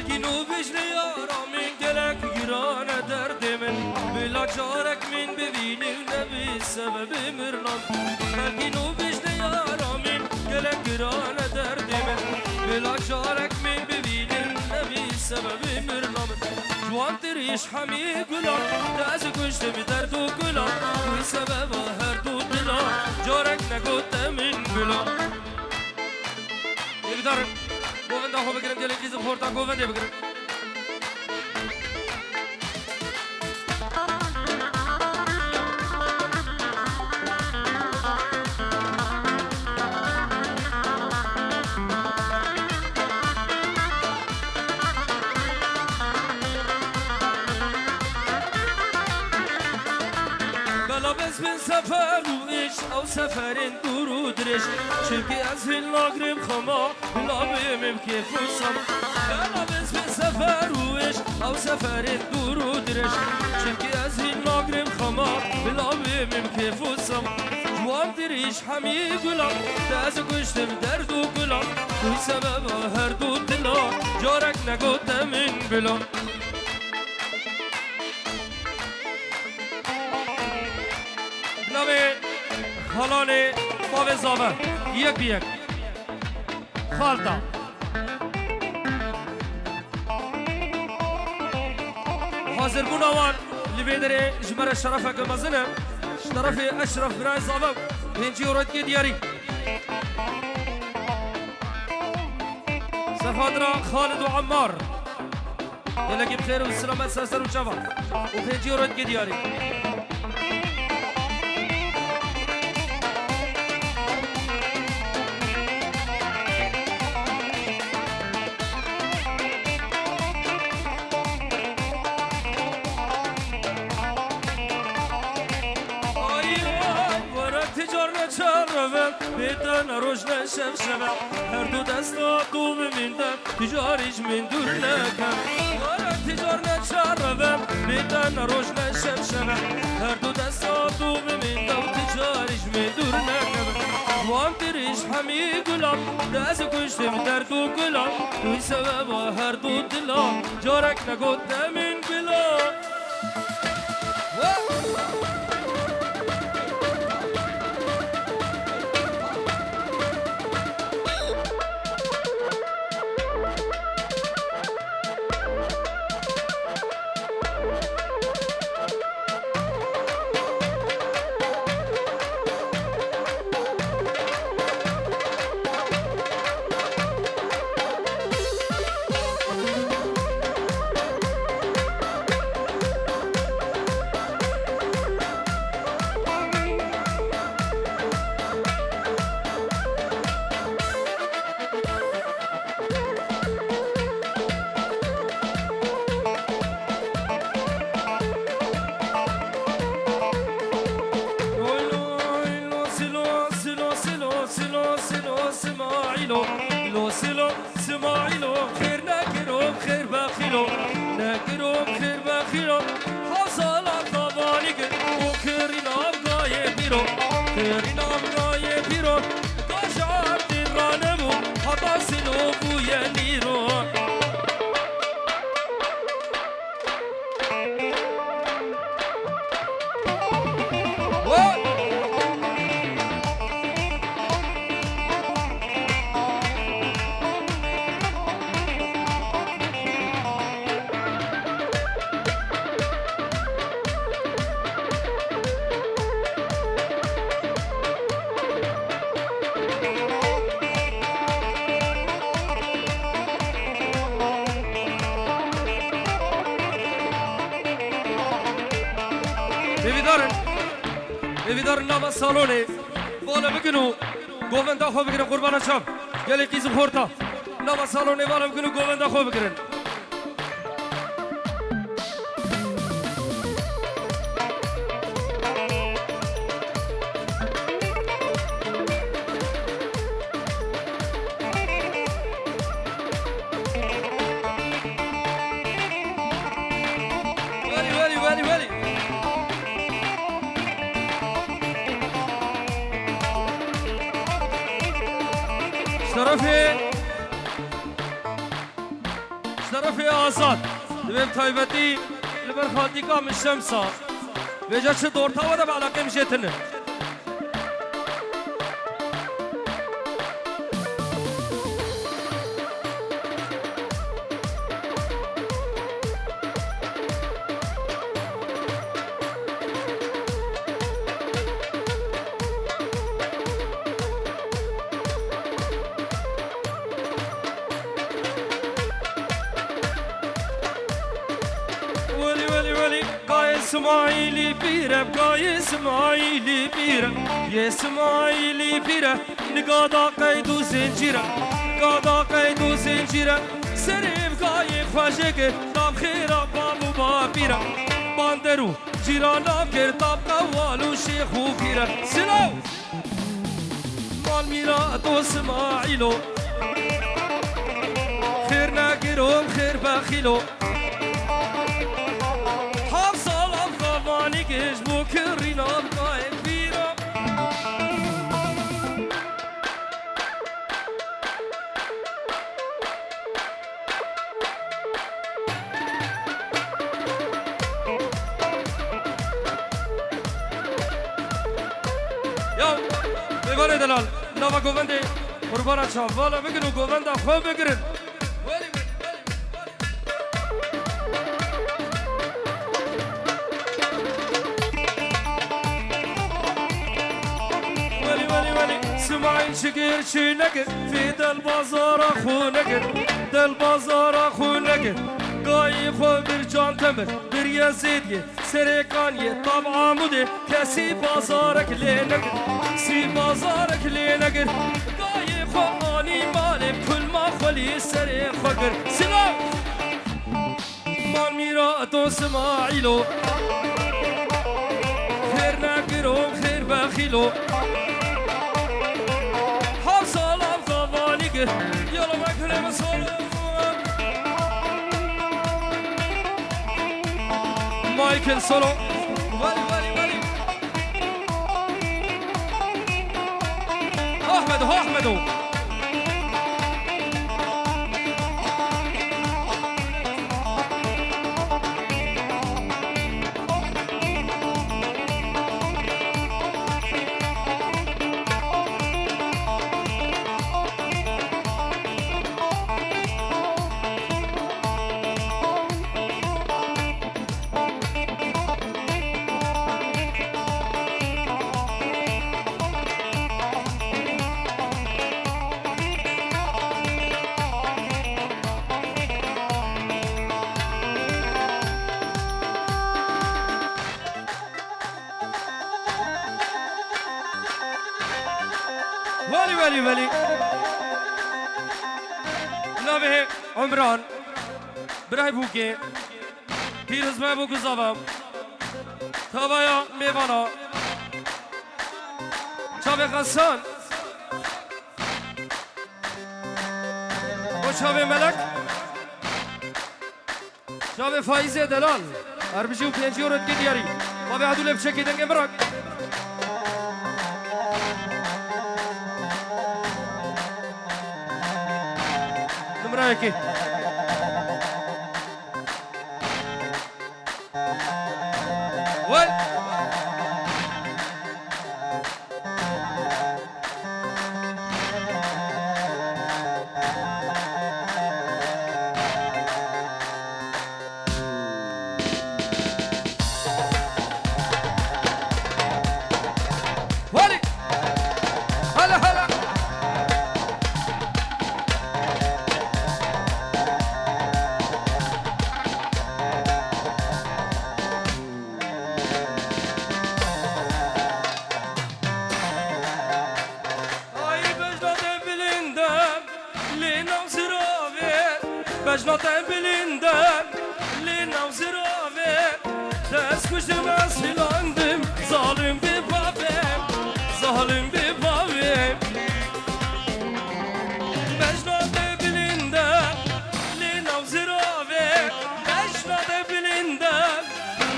بلکی نو بجنی آرامین گلک گران درد من بلا جارک من ببینی نبی سبب مرنم بلکی نو بجنی آرامین گلک گران درد من بلا جارک من ببینی نبی سبب مرنم جوان تریش همی گلان داز گشت می درد و گلان توی سبب هر دو دلان جارک نگوت من بلا یکدارن گوونده خوب بگیرم دیلی کیز خورتا گوونده بگیرم بن سفر و ایش او سفرین دور و درش چونکه از هیل ناگرم خما بلا بیمیم که فوسم بلا بن سفر و ایش او سفرین دور و درش چونکه از هیل ناگرم خما بلا بیمیم که فوسم جوان دریش همی گلم داز گشتم درد و گلم توی سبب هر دو دلا جارک نگوتم این بلا نوی خالان باب زابه یک بیک خالتا حاضر بون آوان لبیدر جمر شرفه که مزنه شرف اشرف برای زابه هنچی اورد که دیاری سفادرا خالد و عمار دلگی بخیر و سلامت سرسر و شفا و هنچی اورد که دیاری بیتن روش نشم شبم هر دو دستا تو بمیندم تجاریش من دور نکم وارد تجار نچربم بیتن روش نشم شبم هر دو دستا تو بمیندم تجاریش من دور نکم وان تریش همی گلم دست کشتم در دو گلم توی سبب هر دو دلم جارک نگوتم این گلم لو سلو سماعيلو خير ناكرو خير باخيلو ناكرو خير باخيلو حصل طبانيك وكرنا بغاية بيرو كرنا بغاية بيرو قشعر ترانمو حطا سلو بويا نيرو ببیدارن نام سالونه بالا بگنو گوونده خواه بگیرن قربان شم گلی قیز خورتا نام سالونه بالا بگنو گوونده خواه بگیرن عرف آزاد دبیم تایبتی لبر خاطی کام الشمسة بيجا چه دورتا ودا بعلاقه مشيتنه اسماعیلی پیره بگای اسماعیلی پیره یه اسماعیلی پیره نگادا قید و زنجیره نگادا قید و زنجیره سریم گای خوشه که دام خیره بابو با پیره باندرو جیرانم گرداب قوالو شیخ و پیره سلو مال میراد و اسماعیلو خیر نگیرم خیر بخیلو نيجيش بكرينا بقايم فينا يو بيبالي دلال نوفا قوفندي قربانا شافالا بقروا قوفندا خو بقرن سمعين شقير شي نقر في دل بازار اخو نقر دل بازار اخو نقر قاي خو برجان تمر بر يزيد سريقان طب عمودي كسي بازارك لي نقر سي بازارك لي نقر قاي خو اني مالي كل ما خلي سريق فقر سلام مال ميراتو سماعيلو خير نقرو خير بخيلو يلا ما كلمة صلاة مايكل سولو ولي أحمدو ولي نوه عمران برای بوکه پیروز مای بوکو زبام تابایا میوانا چاوه غسان و چاوه ملک چاوه فایز دلال عربشی و پینجی و ردگی دیاری و به عدو لبچکی دنگ امراک نمرایکی بجنات بلندم لینا و زراوه دست کشتم از هلاندم ظالم به بابم بجنات بلندم لینا و زراوه بجنات بلندم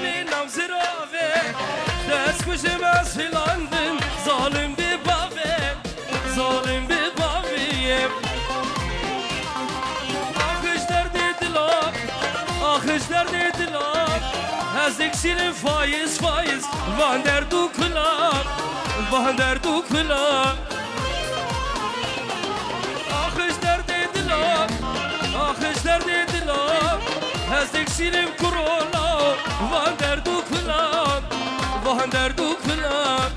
لینا و زراوه دست کشتم از هلاندم ظالم به بابم درد دلم هزک شیرین فایز فایز وان درد و کلام وان درد و کلام آخش درد دلم آخش درد دلم هزک شیرین کرونا وان درد و کلام وان درد و کلام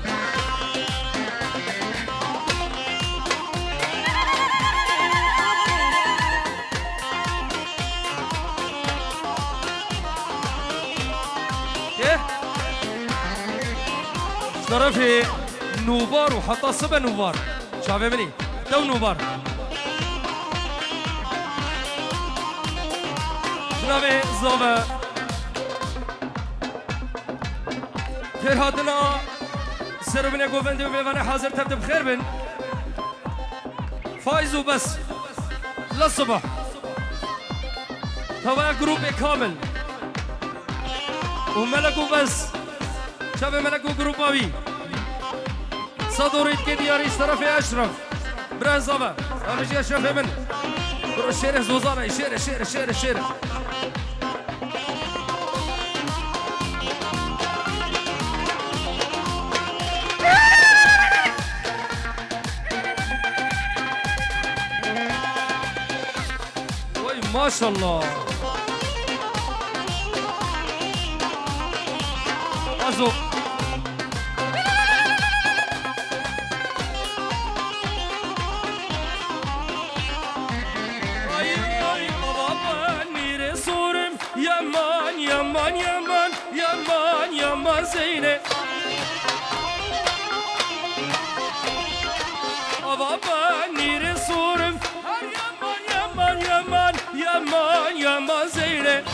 طرفي نوبار وحتى صبا نوبار شافي مني تو نوبار جنابي زوبا خير هاتنا سربنا قوفندي وبيوانا حاضر تبدأ بخير بن فايزو بس للصبح توا جروب كامل وملكوا بس شافي ملكوا جروباوي صدوريت كدياري طرف اشرف برازابا انا جي اشرف من الشارع زوزانه الشارع الشارع الشارع الشارع وي ما شاء الله ازو Yaman yaman yaman yaman Zeynep Baba nire sorum her yaman yaman yaman yaman yaman Zeynep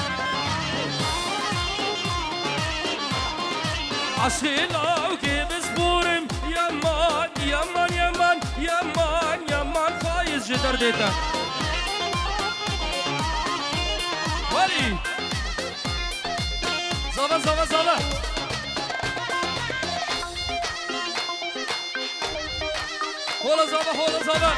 Aşılav gibi sporum yaman yaman yaman yaman yaman faiz cidar deta Vali Zava zava zava Hola zava hola zava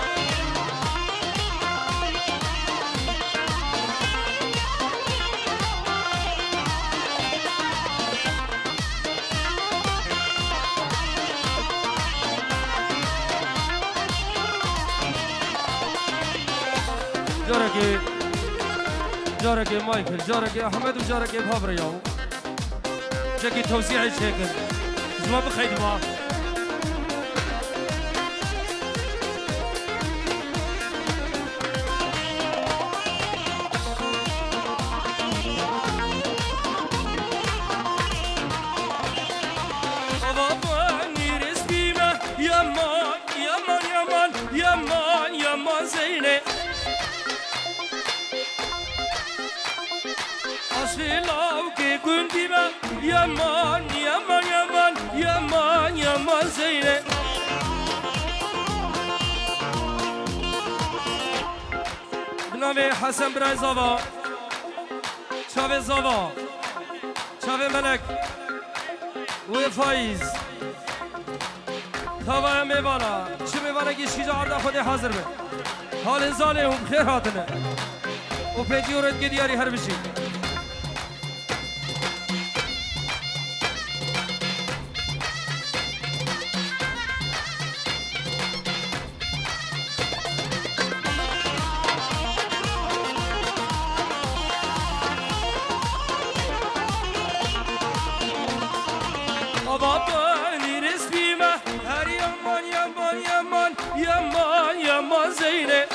جارك مايكل جارك احمد وجارك بهابر ياو جاكي توزيع الشيكل زما بخيدمه يمان يمان يمان يمان يمان زينب Aşılav ki gündime yaman yaman yaman yaman yaman Zeynep Bnavi Hasan Bray Zava Çave Zava Çave Melek Ve Faiz Tavaya meyvana Çi meyvana ki şica arda khudi hazır be Halin zalihum khair hatine O peki uğret ki diyari her bir şey Babani resmime her yaman yaman yaman yaman yaman Zeynep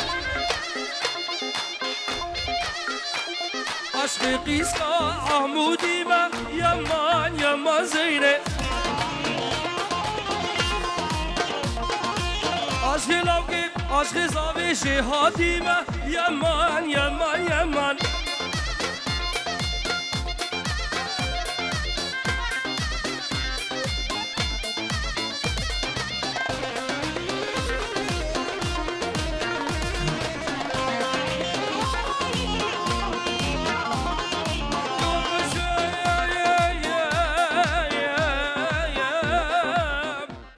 Aşkı kıska ahmudime yaman yaman Zeynep Aşkı lavkip aşkı zavişi hatime yaman yaman yaman